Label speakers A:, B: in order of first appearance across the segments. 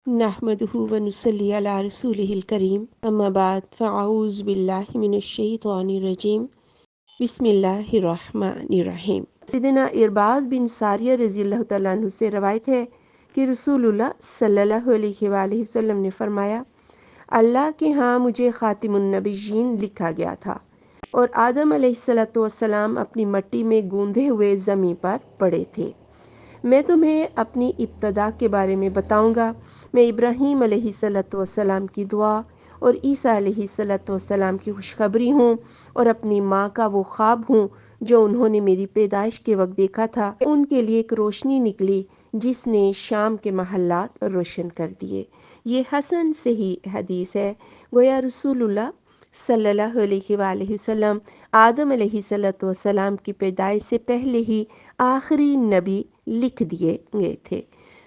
A: نحمدہ ونصلی علی رسولہ الکریم اما بعد فاعوذ باللہ من الشیطان الرجیم بسم اللہ الرحمن الرحیم۔ سیدنا ارباز بن ساریہ رضی اللہ تعالیٰ عنہ سے روایت ہے کہ رسول اللہ صلی اللہ علیہ وآلہ وسلم نے فرمایا، اللہ کے ہاں مجھے خاتم النبیین لکھا گیا تھا اور آدم علیہ السلام اپنی مٹی میں گوندھے ہوئے زمین پر پڑے تھے۔ میں تمہیں اپنی ابتدا کے بارے میں بتاؤں گا۔ میں ابراہیم علیہ السلام کی دعا اور عیسیٰ علیہ السلام کی خوشخبری ہوں اور اپنی ماں کا وہ خواب ہوں جو انہوں نے میری پیدائش کے وقت دیکھا تھا۔ ان کے لیے ایک روشنی نکلی جس نے شام کے محلات روشن کر دیے۔ یہ حسن صحیح حدیث ہے۔ گویا رسول اللہ صلی اللہ علیہ وآلہ وسلم آدم علیہ السلام کی پیدائش سے پہلے ہی آخری نبی لکھ دیے گئے تھے۔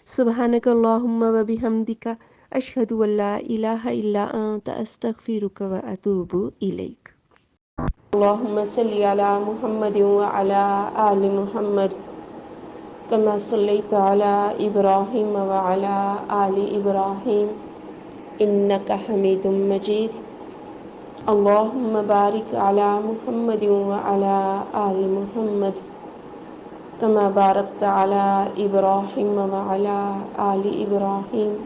A: سبحانک اللہم و بحمدک اشہد ان لا الہ الا انت استغفرک و اتوب الیک۔ اللہم صلی علی محمد وعلی آل محمد کما صلیت علی ابراہیم وعلی آل ابراہیم انک حمید مجید۔ اللہم بارک علی محمد وعلی آل محمد كما باركت على إبراهيم وعلى آل إبراهيم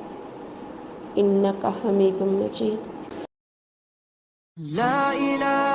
A: إنك حميد مجيد۔ لا إله